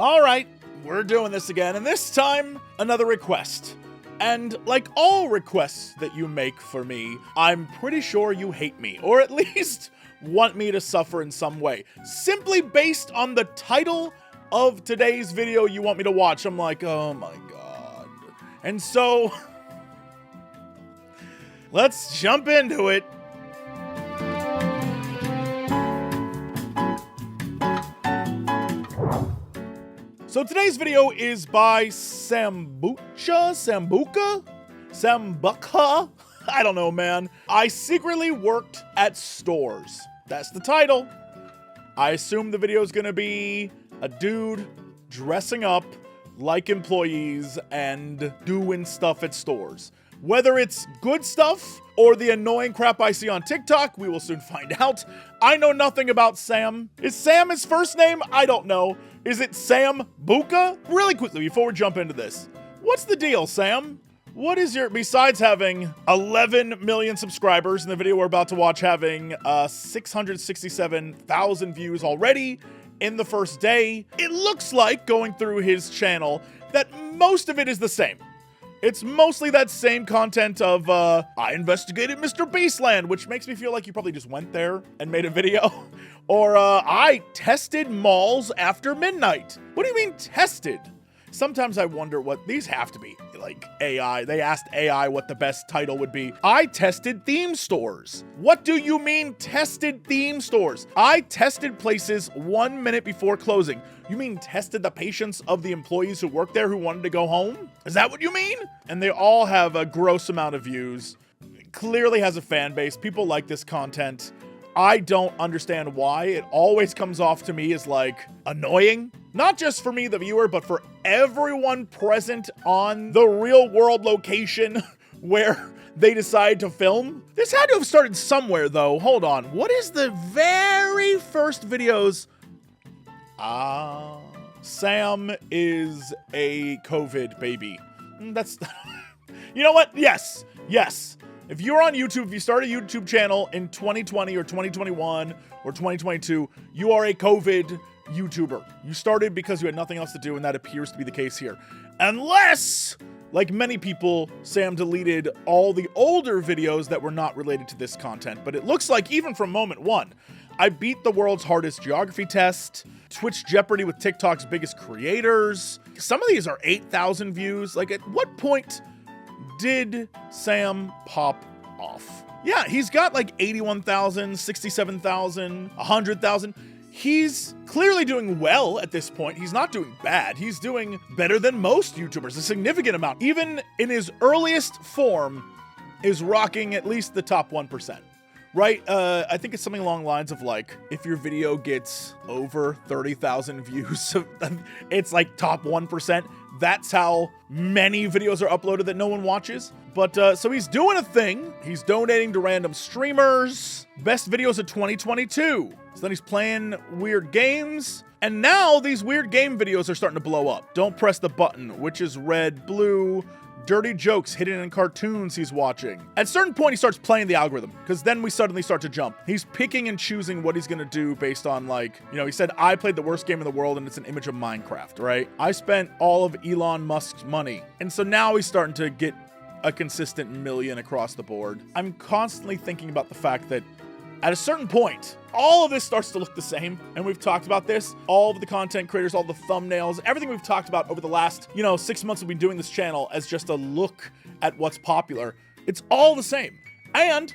All right, we're doing this again, and this time, another request. And like all requests that you make for me, I'm pretty sure you hate me, or at least want me to suffer in some way. Simply based on the title of today's video you want me to watch, I'm like, oh my god. And so, let's jump into it. So today's video is by Sambucha? I don't know, man. I secretly worked at stores. That's the title. I assume the video is gonna be a dude dressing up like employees and doing stuff at stores. Whether it's good stuff or the annoying crap I see on TikTok, we will soon find out. I know nothing about Sam. Is Sam his first name? I don't know. Is it Sambucha? Really quickly, before we jump into this, what's the deal, Sam? What is your, besides having 11 million subscribers in the video we're about to watch, having 667,000 views already in the first day, it looks like, going through his channel, that most of it is the same. It's mostly that same content of, I investigated MrBeast Land, which makes me feel like you probably just went there and made a video. Or, I tested malls after midnight. What do you mean tested? Sometimes I wonder what these have to be. Like AI, they asked AI what the best title would be. I tested theme stores. What do you mean tested theme stores? I tested places 1 minute before closing. You mean tested the patience of the employees who work there who wanted to go home? Is that what you mean? And they all have a gross amount of views. It clearly has a fan base. People like this content. I don't understand why. It always comes off to me as like annoying. Not just for me, the viewer, but for everyone present on the real world location where they decide to film. This had to have started somewhere though. Hold on. What is the very first videos? Sam is a COVID baby. That's, you know what? Yes. If you're on YouTube, if you start a YouTube channel in 2020 or 2021 or 2022, you are a COVID YouTuber. You started because you had nothing else to do, and that appears to be the case here. Unless, like many people, Sam deleted all the older videos that were not related to this content. But it looks like even from moment one, I beat the world's hardest geography test, Twitch Jeopardy with TikTok's biggest creators. Some of these are 8,000 views. Like, at what point did Sam pop off? Yeah, he's got like 81,000, 67,000, 100,000. He's clearly doing well at this point. He's not doing bad. He's doing better than most YouTubers, a significant amount. Even in his earliest form, is rocking at least the top 1%. Right? I think it's something along the lines of like, if your video gets over 30,000 views, it's like top 1%. That's how many videos are uploaded that no one watches. But so he's doing a thing. He's donating to random streamers. Best videos of 2022. So then he's playing weird games. And now these weird game videos are starting to blow up. Don't press the button, which is red, blue, dirty jokes hidden in cartoons he's watching. At a certain point, he starts playing the algorithm, because then we suddenly start to jump. He's picking and choosing what he's gonna do based on, like, you know, he said, I played the worst game in the world and it's an image of Minecraft, right? I spent all of Elon Musk's money. And so now he's starting to get a consistent million across the board. I'm constantly thinking about the fact that at a certain point, all of this starts to look the same, and we've talked about this. All of the content creators, all the thumbnails, everything we've talked about over the last, 6 months we've been doing this channel as just a look at what's popular. It's all the same. And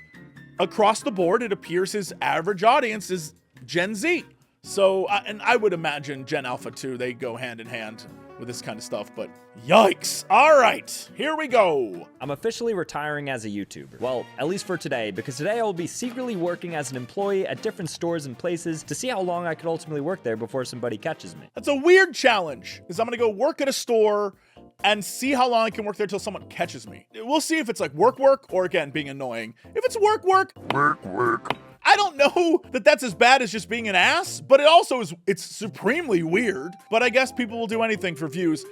across the board, it appears his average audience is Gen Z. So, and I would imagine Gen Alpha too, they go hand in hand with this kind of stuff, but yikes. All right, here we go. I'm officially retiring as a YouTuber. Well, at least for today, because today I will be secretly working as an employee at different stores and places to see how long I could ultimately work there before somebody catches me. That's a weird challenge, because I'm gonna go work at a store and see how long I can work there till someone catches me. We'll see if it's like work, or again, being annoying. If it's work. I don't know that that's as bad as just being an ass, but it also is, it's supremely weird. But I guess people will do anything for views.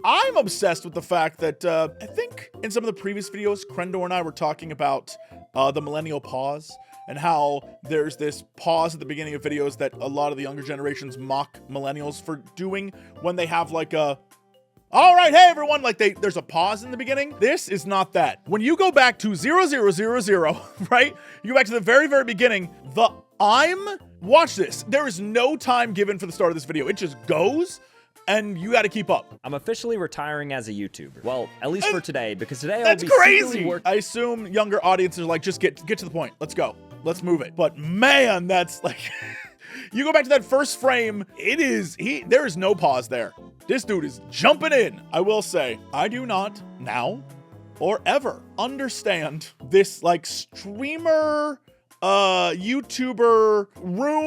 I'm obsessed with the fact that I think in some of the previous videos, Crendor and I were talking about the millennial pause, and how there's this pause at the beginning of videos that a lot of the younger generations mock millennials for doing when they have like a, all right, hey everyone, like there's a pause in the beginning. This is not that. When you go back to 0000, right? You go back to the very, very beginning, watch this. There is no time given for the start of this video. It just goes, and you got to keep up. I'm officially retiring as a YouTuber. Well, at least for today, because today That's I'll be crazy. I assume younger audiences are like, just get to the point. Let's go. Let's move it. But man, that's like, you go back to that first frame, there is no pause there. This dude is jumping in. I will say, I do not now or ever understand this like streamer, YouTuber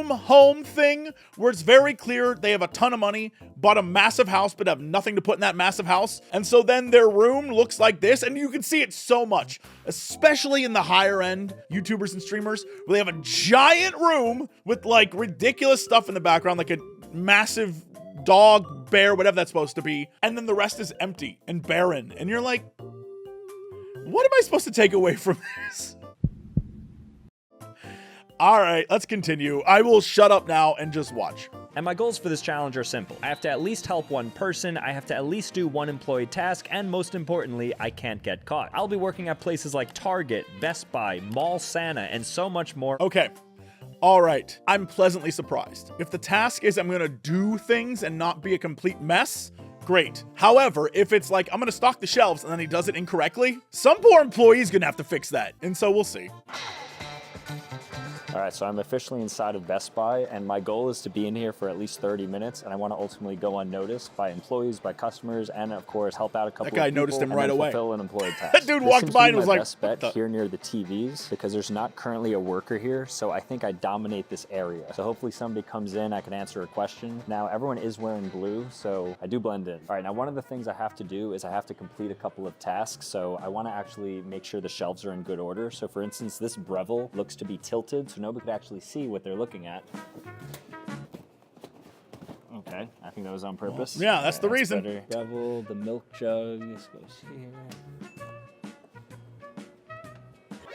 home thing where it's very clear they have a ton of money, bought a massive house, but have nothing to put in that massive house. And so then their room looks like this, and you can see it so much, especially in the higher end YouTubers and streamers, where they have a giant room with like ridiculous stuff in the background, like a massive dog, bear, whatever that's supposed to be. And then the rest is empty and barren. And you're like, what am I supposed to take away from this? All right, let's continue. I will shut up now and just watch. And my goals for this challenge are simple. I have to at least help one person, I have to at least do one employee task, and most importantly, I can't get caught. I'll be working at places like Target, Best Buy, Mall Santa, and so much more. Okay. All right. I'm pleasantly surprised. If the task is I'm going to do things and not be a complete mess, great. However, if it's like I'm going to stock the shelves and then he does it incorrectly, some poor employee is going to have to fix that. And so we'll see. All right, so I'm officially inside of Best Buy, and my goal is to be in here for at least 30 minutes, and I want to ultimately go unnoticed by employees, by customers, and of course help out a couple of people. That guy noticed him right away. Fulfill an employee task. That dude walked by and was like, best bet here near the TVs, because there's not currently a worker here, so I think I dominate this area. So hopefully somebody comes in, I can answer a question. Now everyone is wearing blue, so I do blend in. All right, now one of the things I have to do is I have to complete a couple of tasks, so I want to actually make sure the shelves are in good order. So for instance, this Breville looks to be tilted, so nobody could actually see what they're looking at. Okay, I think that was on purpose. Yeah, that's the reason. Better. Breville, the milk jug, this goes here.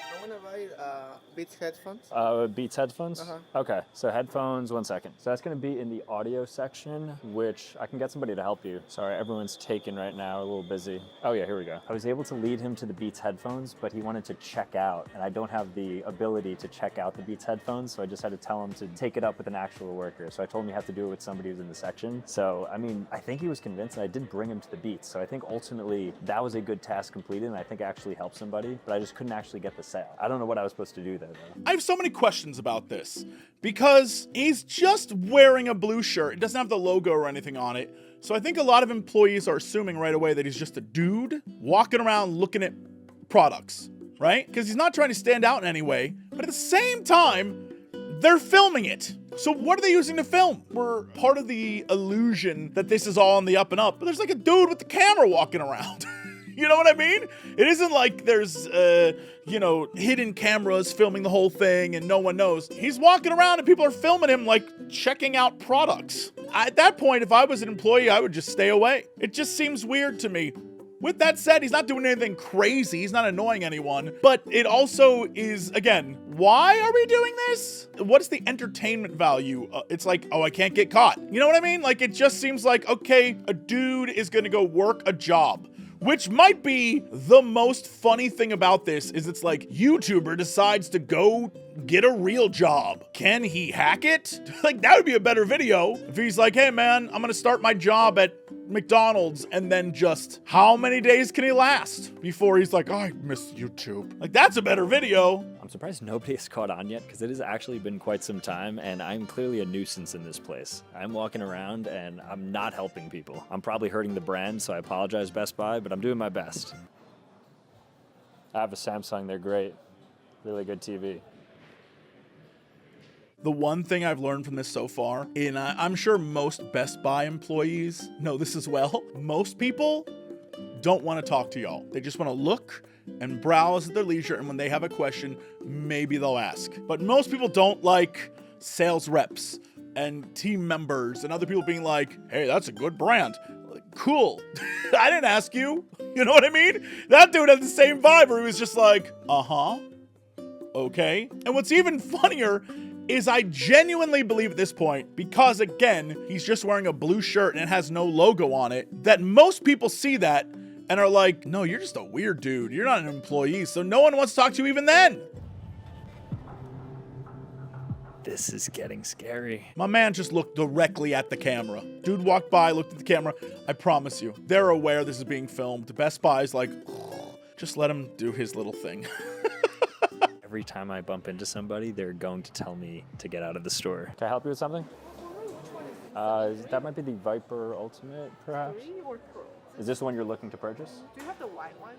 I want to buy Beats headphones. Beats headphones? Okay, so headphones, 1 second. So that's gonna be in the audio section, which I can get somebody to help you. Sorry, everyone's taken right now, a little busy. Oh yeah, here we go. I was able to lead him to the Beats headphones, but he wanted to check out, and I don't have the ability to check out the Beats headphones, so I just had to tell him to take it up with an actual worker. So I told him you have to do it with somebody who's in the section. So, I mean, I think he was convinced, and I did bring him to the Beats. So I think ultimately that was a good task completed, and I think I actually helped somebody, but I just couldn't actually get the sale. I don't know what I was supposed to do there, though. I have so many questions about this because he's just wearing a blue shirt. It doesn't have the logo or anything on it. So I think a lot of employees are assuming right away that he's just a dude walking around looking at products, right? Because he's not trying to stand out in any way. But at the same time, they're filming it. So what are they using to film? We're part of the illusion that this is all on the up and up. But there's like a dude with the camera walking around. You know what I mean? It isn't like there's, hidden cameras filming the whole thing and no one knows. He's walking around and people are filming him like checking out products. At that point, if I was an employee, I would just stay away. It just seems weird to me. With that said, he's not doing anything crazy. He's not annoying anyone. But it also is, again, why are we doing this? What is the entertainment value? It's like, oh, I can't get caught. You know what I mean? Like, it just seems like, okay, a dude is gonna go work a job. Which might be the most funny thing about this is it's like YouTuber decides to go get a real job. Can he hack it? Like that would be a better video if he's like, hey man, I'm gonna start my job at McDonald's, and then just how many days can he last before he's like, oh, I miss YouTube. Like that's a better video. I'm surprised nobody has caught on yet because it has actually been quite some time and I'm clearly a nuisance in this place. I'm walking around and I'm not helping people. I'm probably hurting the brand, so I apologize, Best Buy, but I'm doing my best. I have a Samsung, they're great. Really good TV. The one thing I've learned from this so far, and I'm sure most Best Buy employees know this as well, most people don't want to talk to y'all. They just want to look and browse at their leisure, and when they have a question, maybe they'll ask. But most people don't like sales reps and team members and other people being like, hey, that's a good brand. Like, cool. I didn't ask you. You know what I mean? That dude had the same vibe where he was just like, uh-huh. okay? And what's even funnier is I genuinely believe at this point, because again, he's just wearing a blue shirt and it has no logo on it, that most people see that and are like, no, you're just a weird dude. You're not an employee, so no one wants to talk to you even then. This is getting scary. My man just looked directly at the camera. Dude walked by, looked at the camera. I promise you, they're aware this is being filmed. Best Buy's like, just let him do his little thing. Every time I bump into somebody, they're going to tell me to get out of the store. Can I help you with something? That might be the Viper Ultimate, perhaps? 3 or Pro? Is this the one you're looking to purchase? Do you have the white one?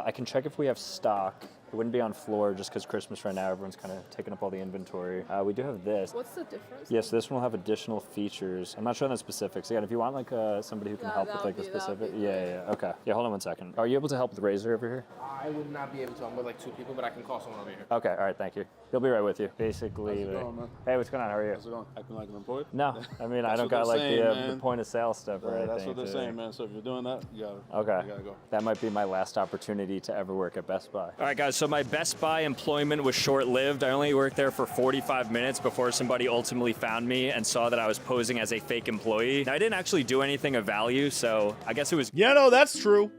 I can check if we have stock. It wouldn't be on floor just because Christmas right now, everyone's kind of taking up all the inventory. We do have this. What's the difference? Yes, this one will have additional features. I'm not sure on the specifics. Again, if you want like somebody who can help with like the specific. Yeah. Okay. Yeah, hold on 1 second. Are you able to help with Razor over here? I would not be able to. I'm with like 2 people, but I can call someone over here. Okay, all right, thank you. He'll be right with you. Basically, How's it going, man? hey, what's going on? How are you? How's it going? Acting like an employee? No, I mean, I don't what got they're like saying, the point of sale stuff or anything. That's what they're saying, man. So if you're doing that, you gotta, Okay. you gotta go. That might be my last opportunity to ever work at Best Buy. All right, guys, so my Best Buy employment was short-lived. I only worked there for 45 minutes before somebody ultimately found me and saw that I was posing as a fake employee. Now, I didn't actually do anything of value, so I guess it was... Yeah, no, that's true.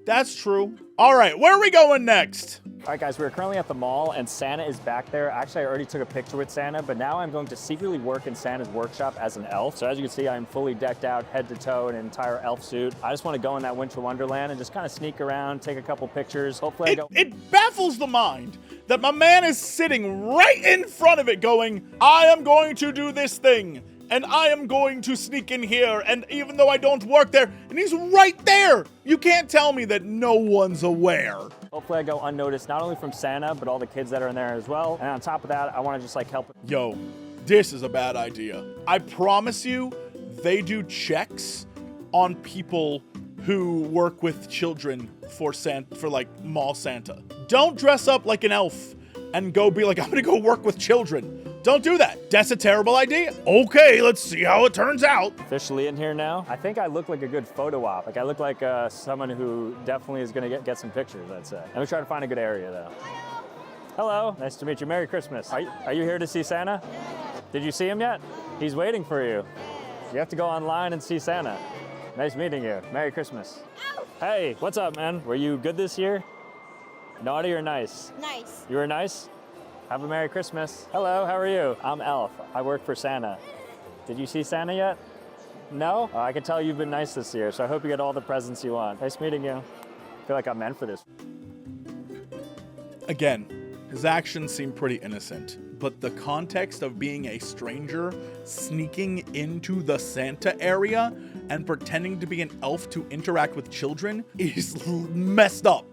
That's true. All right, where are we going next? All right, guys, we're currently at the mall, and Santa is back there. Actually, I already took a picture with Santa, but now I'm going to secretly work in Santa's workshop as an elf. So as you can see, I'm fully decked out, head to toe, in an entire elf suit. I just want to go in that winter wonderland and just kind of sneak around, take a couple pictures. Hopefully I don't... It baffles the mind that my man is sitting right in front of it going, I am going to do this thing, and I am going to sneak in here, and even though I don't work there, and he's right there. You can't tell me that no one's aware. Hopefully I go unnoticed, not only from Santa, but all the kids that are in there as well. And on top of that, I want to just like help. Yo, this is a bad idea. I promise you, they do checks on people who work with children for like mall Santa. Don't dress up like an elf and go be like, I'm gonna go work with children. Don't do that. That's a terrible idea. Okay, let's see how it turns out. Officially in here now. I think I look like a good photo op. Like I look like someone who definitely is gonna get some pictures, I'd say. Let me try to find a good area though. Hello, nice to meet you. Merry Christmas. Are you here to see Santa? Did you see him yet? He's waiting for you. You have to go online and see Santa. Nice meeting you. Merry Christmas. Hey, what's up, man? Were you good this year? Naughty or nice? Nice. You were nice? Have a Merry Christmas. Hello, how are you? I'm Elf. I work for Santa. Did you see Santa yet? No? I can tell you've been nice this year, so I hope you get all the presents you want. Nice meeting you. I feel like I'm meant for this. Again, his actions seem pretty innocent, but the context of being a stranger sneaking into the Santa area and pretending to be an elf to interact with children is messed up.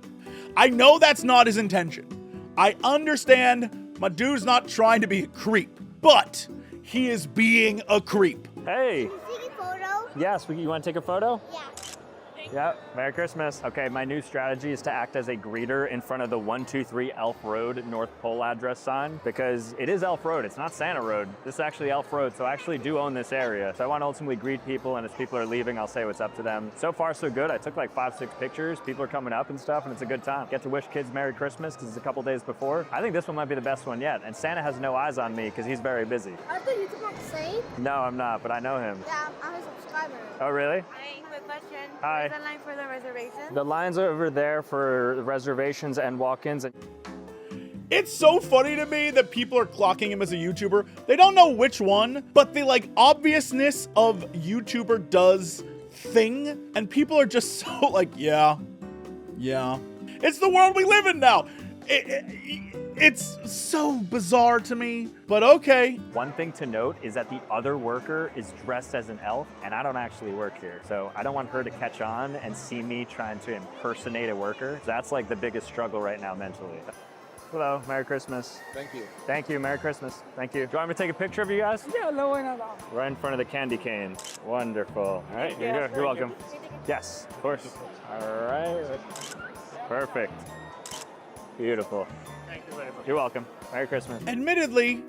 I know that's not his intention. I understand my dude's not trying to be a creep, but he is being a creep. Hey. Can you take a photo? Yes, you want to take a photo? Yeah. Yep, Merry Christmas. Okay, my new strategy is to act as a greeter in front of the 123 Elf Road North Pole address sign because it is Elf Road, it's not Santa Road. This is actually Elf Road, so I actually do own this area. So I want to ultimately greet people, and as people are leaving, I'll say what's up to them. So far, so good. I took like 5-6 pictures. People are coming up and stuff, and it's a good time. Get to wish kids Merry Christmas because it's a couple days before. I think this one might be the best one yet, and Santa has no eyes on me because he's very busy. Are the YouTubers the same? No, I'm not, but I know him. Yeah, I'm a subscriber. Oh, really? Hi, quick question. Hi. Is the line for the reservation? The lines are over there for reservations and walk-ins. It's so funny to me that people are clocking him as a YouTuber. They don't know which one, but the like obviousness of YouTuber does thing, and people are just so like, yeah. It's the world we live in now. It's so bizarre to me, but okay. One thing to note is that the other worker is dressed as an elf, and I don't actually work here. So I don't want her to catch on and see me trying to impersonate a worker. That's like the biggest struggle right now mentally. Hello, Merry Christmas. Thank you. Thank you, Merry Christmas. Thank you. Do you want me to take a picture of you guys? Yeah, no, why not? Right in front of the candy cane. Wonderful. All right, here you go. You're welcome. Yes, of course. All right. Perfect. Beautiful. Thank you very much. You're welcome. Merry Christmas. Admittedly,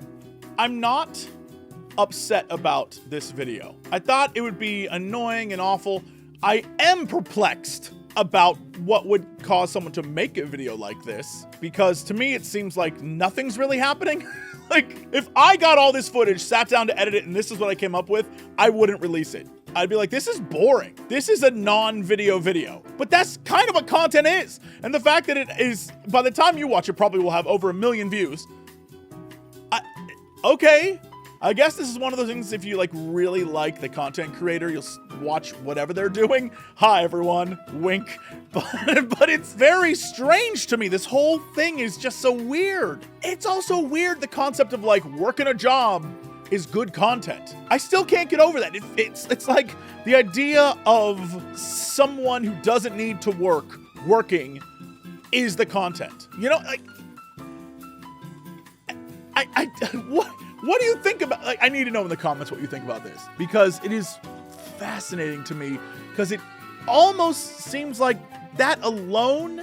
I'm not upset about this video. I thought it would be annoying and awful. I am perplexed about what would cause someone to make a video like this, because to me, it seems like nothing's really happening. Like, if I got all this footage, sat down to edit it, and this is what I came up with, I wouldn't release it. I'd be like, this is boring. This is a non-video video. But that's kind of what content is. And the fact that it is, by the time you watch it, probably will have over 1 million views. Okay. I guess this is one of those things, if you like really like the content creator, you'll watch whatever they're doing. Hi, everyone. Wink. But it's very strange to me. This whole thing is just so weird. It's also weird, the concept of like working a job is good content. I still can't get over that. It's like the idea of someone who doesn't need to working is the content. You know, like, what do you think about, like, I need to know in the comments what you think about this, because it is fascinating to me, because it almost seems like that alone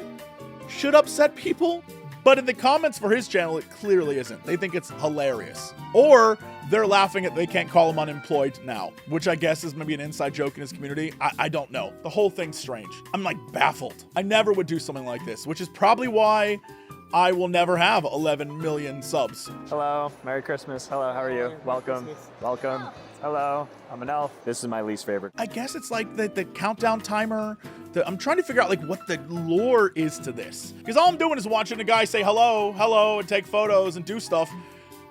should upset people, but in the comments for his channel, it clearly isn't. They think it's hilarious. Or they're laughing at they can't call him unemployed now, which I guess is maybe an inside joke in his community. I don't know. The whole thing's strange. I'm like baffled. I never would do something like this, which is probably why I will never have 11 million subs. Hello, Merry Christmas. Hello, how are you? Welcome. Welcome. Hello, I'm an elf. This is my least favorite. I guess it's like the countdown timer. I'm trying to figure out like what the lore is to this. Because all I'm doing is watching a guy say hello, hello, and take photos and do stuff.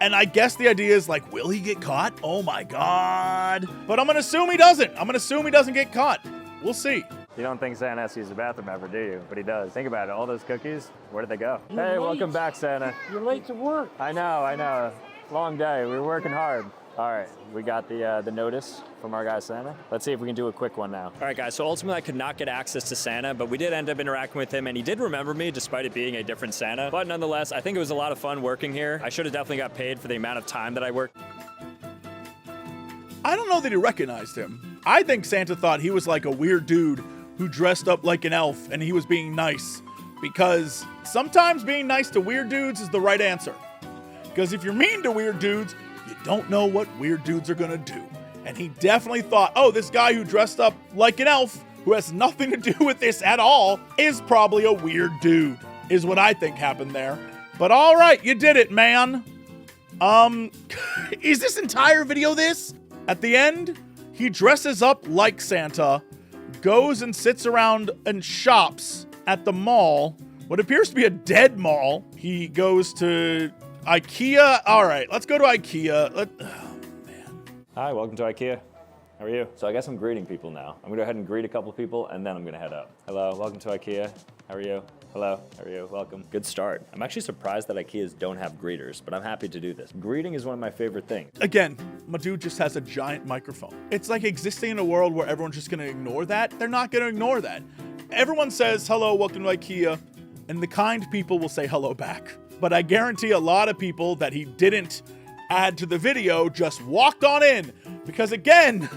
And I guess the idea is like, will he get caught? Oh my God. But I'm gonna assume he doesn't. I'm gonna assume he doesn't get caught. We'll see. You don't think Santa has to use the bathroom ever, do you? But he does. Think about it. All those cookies, where did they go? You're Hey, late. welcome back, Santa. You're late to work. I know. Long day. We were working hard. All right, we got the notice from our guy Santa. Let's see if we can do a quick one now. All right, guys, so ultimately I could not get access to Santa, but we did end up interacting with him, and he did remember me despite it being a different Santa. But nonetheless, I think it was a lot of fun working here. I should have definitely got paid for the amount of time that I worked. I don't know that he recognized him. I think Santa thought he was like a weird dude who dressed up like an elf and he was being nice, because sometimes being nice to weird dudes is the right answer. Because if you're mean to weird dudes, you don't know what weird dudes are gonna do. And he definitely thought, oh, this guy who dressed up like an elf, who has nothing to do with this at all, is probably a weird dude, is what I think happened there. But all right, you did it, man. Is this entire video this? At the end, he dresses up like Santa, goes and sits around and shops at the mall, what appears to be a dead mall. He goes to IKEA. All right, let's go to IKEA. Oh, man. Hi, welcome to IKEA. How are you? So I guess I'm greeting people now. I'm gonna go ahead and greet a couple people, and then I'm gonna head up. Hello, welcome to IKEA. How are you? Hello, how are you? Welcome. Good start. I'm actually surprised that IKEAs don't have greeters, but I'm happy to do this. Greeting is one of my favorite things. Again, my dude just has a giant microphone. It's like existing in a world where everyone's just gonna ignore that. They're not gonna ignore that. Everyone says, hello, welcome to IKEA, and the kind people will say hello back. But I guarantee a lot of people that he didn't add to the video just walked on in, because again,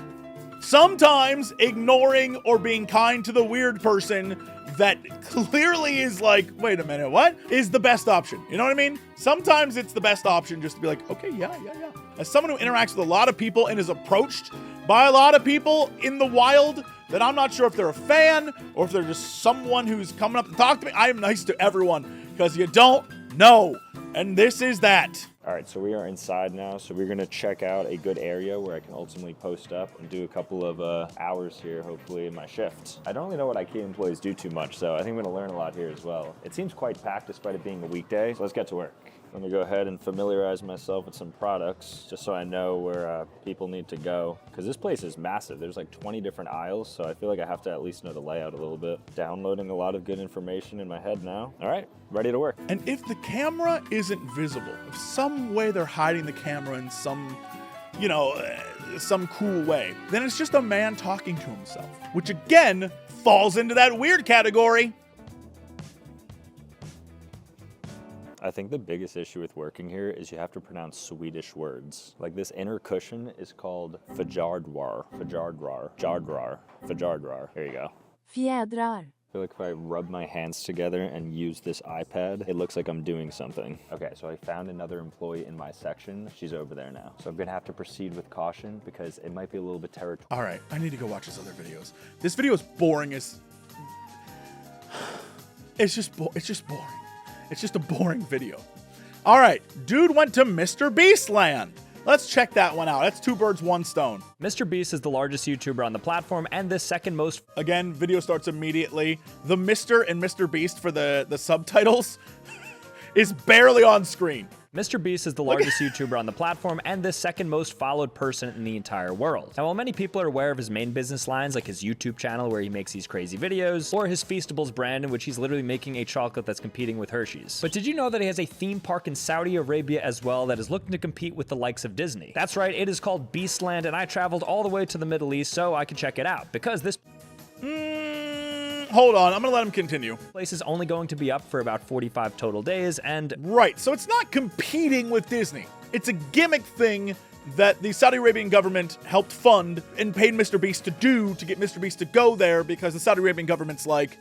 sometimes ignoring or being kind to the weird person that clearly is like, wait a minute, what? Is the best option. You know what I mean? Sometimes it's the best option just to be like, okay, yeah. As someone who interacts with a lot of people and is approached by a lot of people in the wild, that I'm not sure if they're a fan or if they're just someone who's coming up to talk to me, I am nice to everyone, because you don't know. And this is that. All right, so we are inside now, so we're gonna check out a good area where I can ultimately post up and do a couple of hours here, hopefully, in my shift. I don't really know what IKEA employees do too much, so I think I'm gonna learn a lot here as well. It seems quite packed despite it being a weekday, so let's get to work. Let me go ahead and familiarize myself with some products, just so I know where people need to go. Because this place is massive. There's like 20 different aisles, so I feel like I have to at least know the layout a little bit. Downloading a lot of good information in my head now. All right, ready to work. And if the camera isn't visible, if some way they're hiding the camera in some, some cool way, then it's just a man talking to himself, which again falls into that weird category. I think the biggest issue with working here is you have to pronounce Swedish words. Like this inner cushion is called fjardrar. Here you go. Fjädrar. I feel like if I rub my hands together and use this iPad, it looks like I'm doing something. Okay, so I found another employee in my section. She's over there now. So I'm gonna have to proceed with caution because it might be a little bit territorial. All right, I need to go watch his other videos. This video is boring as... It's just boring. It's just a boring video. All right, dude went to MrBeast Land. Let's check that one out. That's two birds, one stone. MrBeast is the largest YouTuber on the platform and the second most. Again, video starts immediately. The Mr. and MrBeast for the subtitles is barely on screen. MrBeast is the largest YouTuber on the platform and the second most followed person in the entire world. Now, while many people are aware of his main business lines, like his YouTube channel where he makes these crazy videos, or his Feastables brand in which he's literally making a chocolate that's competing with Hershey's. But did you know that he has a theme park in Saudi Arabia as well that is looking to compete with the likes of Disney? That's right, it is called Beast Land, and I traveled all the way to the Middle East so I could check it out, because this Hold on, I'm gonna let him continue. place is only going to be up for about 45 total days, and Right, so it's not competing with Disney. It's a gimmick thing that the Saudi Arabian government helped fund and paid MrBeast to do to get MrBeast to go there because the Saudi Arabian government's like,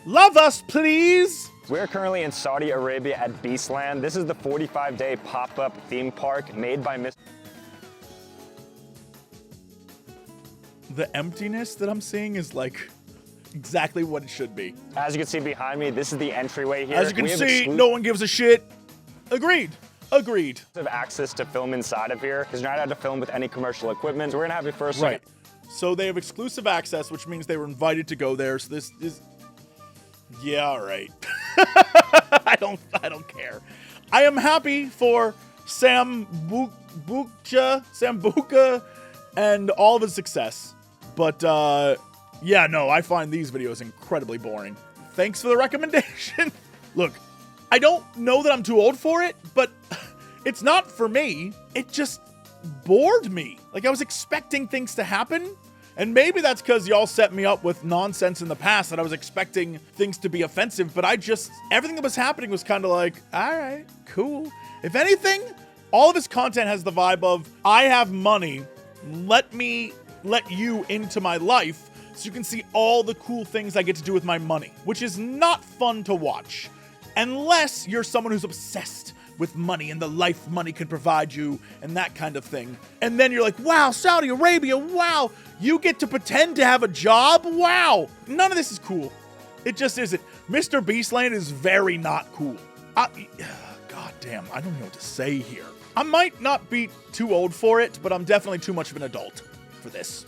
love us, please. We're currently in Saudi Arabia at Beast Land. This is the 45-day pop-up theme park made by Mr. The emptiness that I'm seeing is like exactly what it should be. As you can see behind me, this is the entryway here. As you can We have see, no one gives a shit. Agreed. exclusive access to film inside of here, because you're not allowed to film with any commercial equipment. So we're gonna have you first. Right. So they have exclusive access, which means they were invited to go there. So this is, yeah, all right. I don't care. I am happy for Sambucha, and all of his success. But yeah, no, I find these videos incredibly boring. Thanks for the recommendation. Look, I don't know that I'm too old for it, but it's not for me. It just bored me. Like, I was expecting things to happen. And maybe that's because y'all set me up with nonsense in the past that I was expecting things to be offensive, but everything that was happening was kind of like, all right, cool. If anything, all of his content has the vibe of, I have money, let me let you into my life so you can see all the cool things I get to do with my money, which is not fun to watch unless you're someone who's obsessed with money and the life money can provide you and that kind of thing. And then you're like, wow, Saudi Arabia, wow, you get to pretend to have a job, wow. None of this is cool. It just isn't. MrBeast Land is very not cool. God damn, I don't know what to say here. I might not be too old for it, but I'm definitely too much of an adult for this.